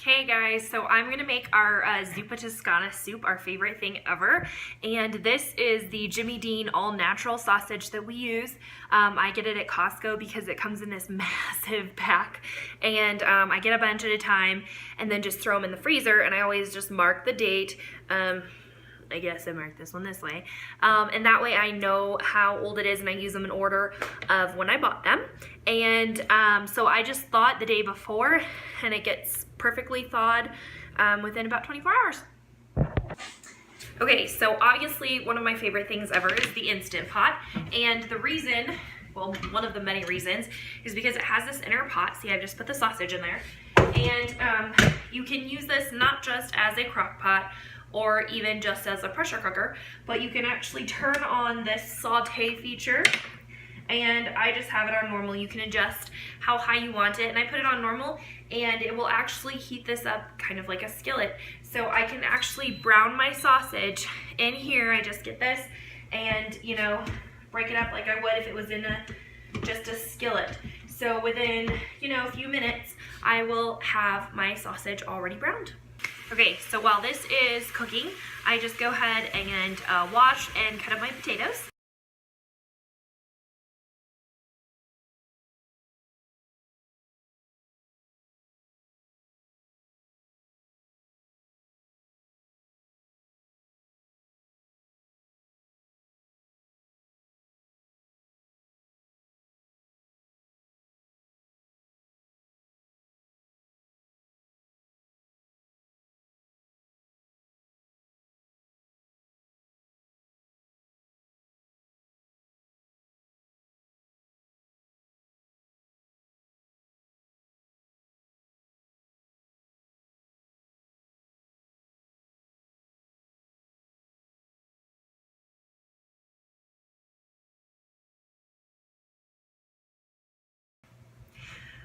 Hey guys, so I'm gonna make our Zuppa Toscana soup, our favorite thing ever. And this is the Jimmy Dean all-natural sausage that we use. I get it at Costco because it comes in this massive pack. And I get a bunch at a time and then just throw them in the freezer. And I always just mark the date. I guess I marked this one this way. And that way I know how old it is and I use them in order of when I bought them. And so I just thawed the day before and it gets perfectly thawed within about 24 hours. Okay, so obviously one of my favorite things ever is the Instant Pot. And the reason, well, one of the many reasons, is because it has this inner pot. See, I've just put the sausage in there. And you can use this not just as a crock pot or even just as a pressure cooker, but you can actually turn on this saute feature, and I just have it on normal. You can adjust how high you want it, and I put it on normal, and it will actually heat this up kind of like a skillet. So I can actually brown my sausage in here. I just get this and, you know, break it up like I would if it was in just a skillet. So within, you know, a few minutes, I will have my sausage already browned. Okay, so while this is cooking, I just go ahead and wash and cut up my potatoes.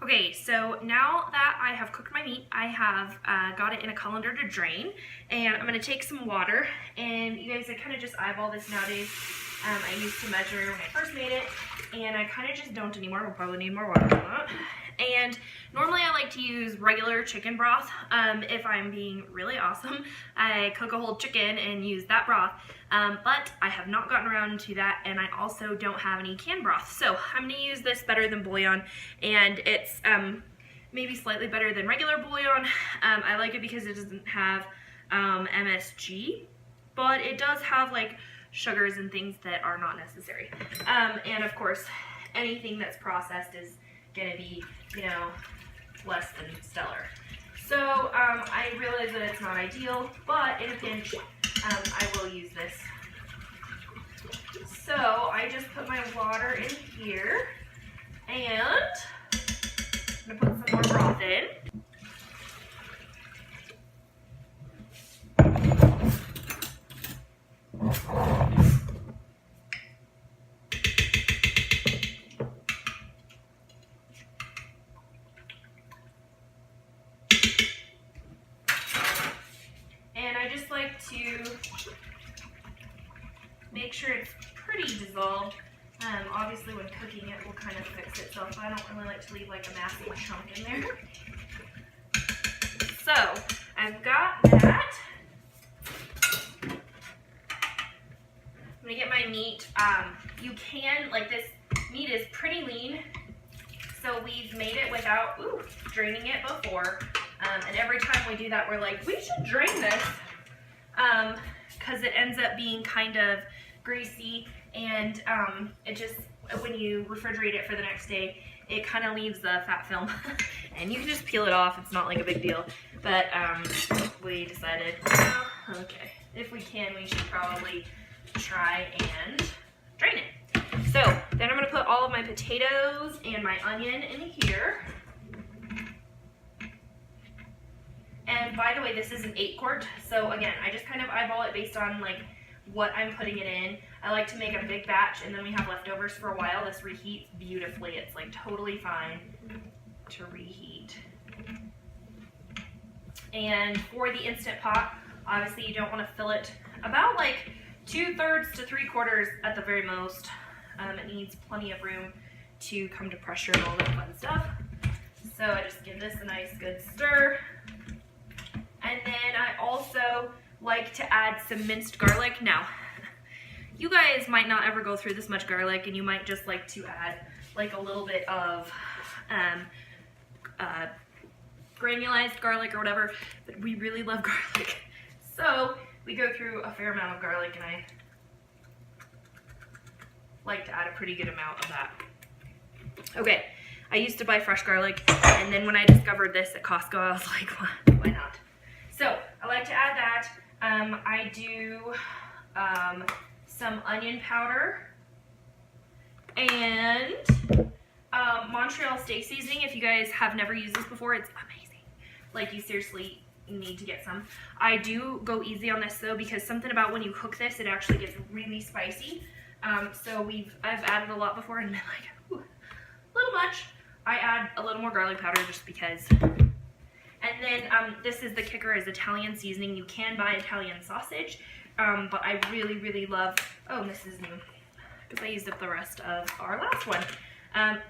Okay, so now that I have cooked my meat, I have got it in a colander to drain, and I'm going to take some water, and you guys, I kind of just eyeball this nowadays. I used to measure when I first made it, and I kind of just don't anymore. We'll probably need more water for that. And normally I like to use regular chicken broth. If I'm being really awesome, I cook a whole chicken and use that broth. But I have not gotten around to that, and I also don't have any canned broth. So I'm going to use this better than bouillon, and it's maybe slightly better than regular bouillon. I like it because it doesn't have MSG, but it does have like sugars and things that are not necessary. And of course, anything that's processed is going to be, you know, less than stellar. So I realize that it's not ideal, but in a pinch, I will use this. So I just put my water in here, and I'm going to put some more broth in. To make sure it's pretty dissolved. Obviously when cooking it will kind of fix itself, but I don't really like to leave like a massive chunk in there. So I've got that. I'm gonna get my meat. You can, like, this meat is pretty lean, so we've made it without draining it before. And every time we do that, we're like, we should drain this. Because it ends up being kind of greasy, and it just, when you refrigerate it for the next day, it kind of leaves the fat film. And you can just peel it off, it's not like a big deal. But we decided, well, okay, if we can, we should probably try and drain it. So then I'm going to put all of my potatoes and my onion in here. And by the way, this is an 8-quart, so again, I just kind of eyeball it based on like what I'm putting it in. I like to make a big batch, and then we have leftovers for a while. This reheats beautifully. It's like totally fine to reheat. And for the Instant Pot, obviously you don't want to fill it about like 2/3 to 3/4 at the very most. It needs plenty of room to come to pressure and all that fun stuff. So I just give this a nice good stir. also like to add some minced garlic. Now, you guys might not ever go through this much garlic, and you might just like to add like a little bit of granulized garlic or whatever, but we really love garlic. So we go through a fair amount of garlic, and I like to add a pretty good amount of that. Okay, I used to buy fresh garlic, and then when I discovered this at Costco, I was like, why not? So I like to add that. I do some onion powder and Montreal steak seasoning. If you guys have never used this before, it's amazing. Like, you seriously need to get some. I do go easy on this though, because something about when you cook this, it actually gets really spicy. So I've added a lot before and been like, ooh, a little much. I add a little more garlic powder just because. And then this is the kicker, is Italian seasoning. You can buy Italian sausage, but I really, really love, oh, this is new, because I used up the rest of our last one.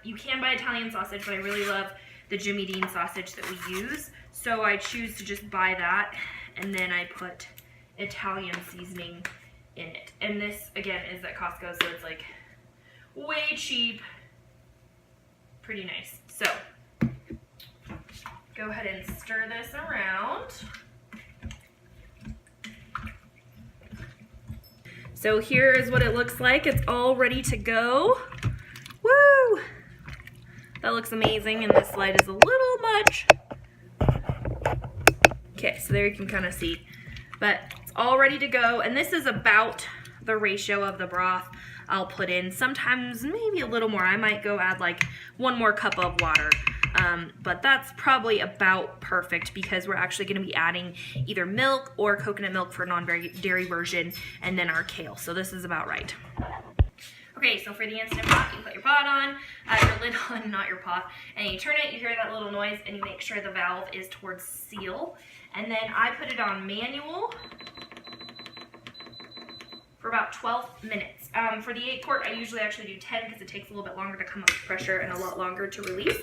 You can buy Italian sausage, but I really love the Jimmy Dean sausage that we use. So I choose to just buy that, and then I put Italian seasoning in it. And this, again, is at Costco, so it's like way cheap, pretty nice. So go ahead and stir this around. So here is what it looks like. It's all ready to go. Woo! That looks amazing, and this light is a little much. Okay, so there you can kind of see. But it's all ready to go, and this is about the ratio of the broth I'll put in. Sometimes maybe a little more. I might go add like 1 more cup of water. But that's probably about perfect, because we're actually going to be adding either milk or coconut milk for a non-dairy version, and then our kale. So this is about right. Okay, so for the Instant Pot, you put your pot on, your lid on, not your pot, and you turn it, you hear that little noise, and you make sure the valve is towards seal. And then I put it on manual for about 12 minutes. For the 8-quart, I usually actually do 10 because it takes a little bit longer to come up to pressure and a lot longer to release.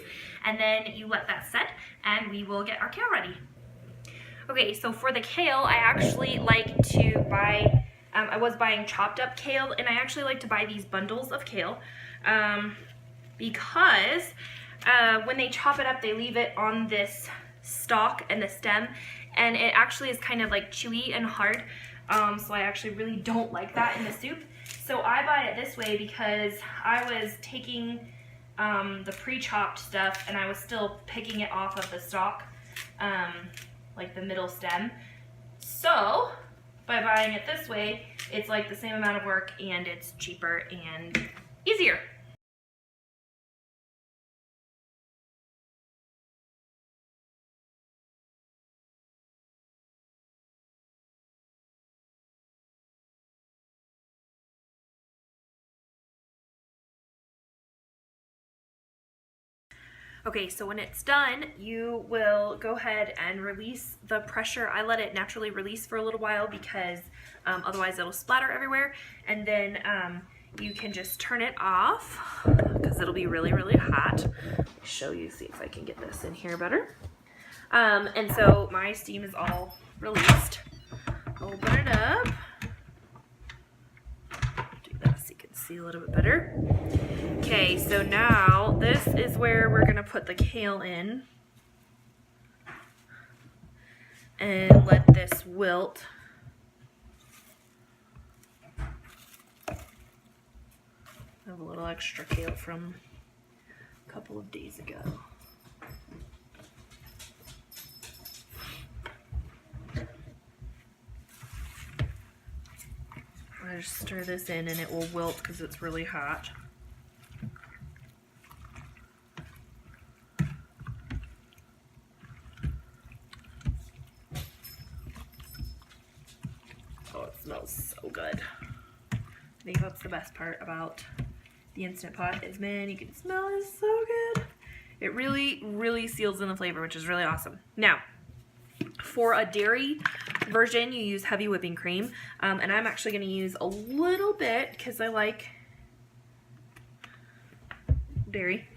And then you let that set, and we will get our kale ready. Okay, so for the kale, I actually like to buy, I was buying chopped up kale, and I actually like to buy these bundles of kale because when they chop it up, they leave it on this stalk and the stem, and it actually is kind of like chewy and hard. So I actually really don't like that in the soup. So I buy it this way because I was taking the pre-chopped stuff, and I was still picking it off of the stalk, like the middle stem. So by buying it this way, it's like the same amount of work, and it's cheaper and easier. Okay, so when it's done, you will go ahead and release the pressure. I let it naturally release for a little while because otherwise it'll splatter everywhere. And then you can just turn it off because it'll be really, really hot. Let me show you, see if I can get this in here better. And so my steam is all released. Open it up. Do that so you can see a little bit better. Okay, so now this is where we're gonna put the kale in and let this wilt. I have a little extra kale from a couple of days ago. I just stir this in and it will wilt because it's really hot. Oh, it smells so good. I think that's the best part about the Instant Pot is, man, you can smell it so good. It really, really seals in the flavor, which is really awesome. Now, for a dairy version, you use heavy whipping cream, and I'm actually going to use a little bit because I like dairy.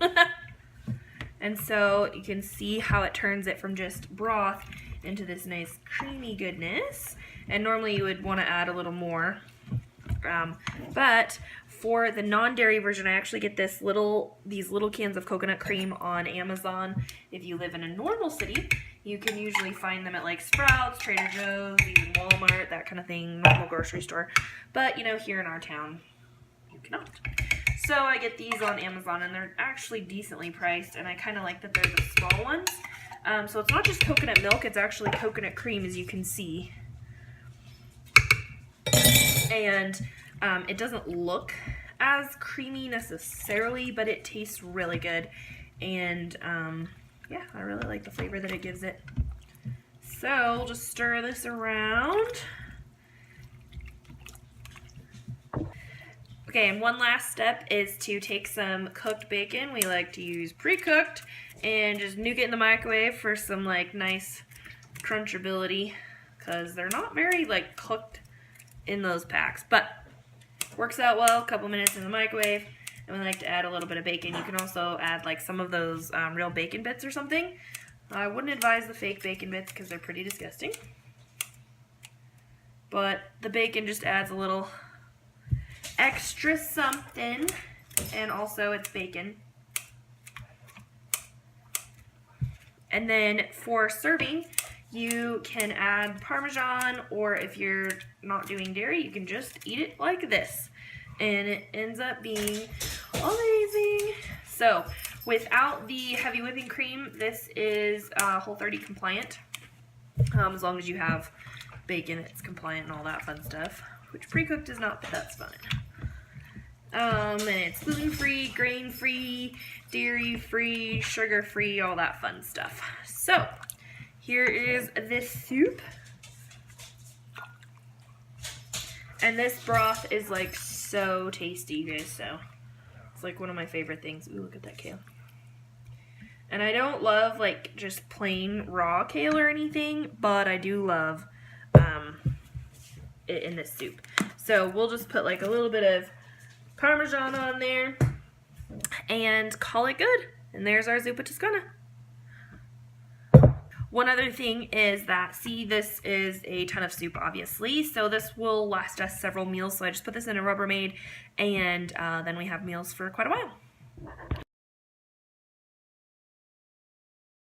And so you can see how it turns it from just broth into this nice creamy goodness. And normally you would want to add a little more. But for the non-dairy version, I actually get these little cans of coconut cream on Amazon. If you live in a normal city, you can usually find them at like Sprouts, Trader Joe's, even Walmart, that kind of thing, normal grocery store. But, you know, here in our town, you cannot. So I get these on Amazon, and they're actually decently priced, and I kind of like that they're the small ones. So it's not just coconut milk, it's actually coconut cream, as you can see. And it doesn't look as creamy necessarily, but it tastes really good. And yeah, I really like the flavor that it gives it. So we'll just stir this around. Okay, and one last step is to take some cooked bacon. We like to use pre-cooked and just nuke it in the microwave for some like nice crunchability, because they're not very like cooked in those packs, but works out well. A couple minutes in the microwave, and we like to add a little bit of bacon. You can also add like some of those real bacon bits or something. I wouldn't advise the fake bacon bits because they're pretty disgusting, but the bacon just adds a little extra something, and also it's bacon. And then for serving, you can add Parmesan, or if you're not doing dairy, you can just eat it like this. And it ends up being amazing. So, without the heavy whipping cream, this is Whole30 compliant. As long as you have bacon, it's compliant and all that fun stuff. Which pre-cooked is not, but that's fine. And it's gluten-free, grain-free, dairy-free, sugar-free, all that fun stuff. So, here is this soup. And this broth is like so tasty, you guys, so it's like one of my favorite things. Ooh, look at that kale. And I don't love like just plain raw kale or anything, but I do love it in this soup. So we'll just put like a little bit of Parmesan on there and call it good. And there's our Zuppa Toscana. One other thing is that, see, this is a ton of soup, obviously, so this will last us several meals. So I just put this in a Rubbermaid, and then we have meals for quite a while.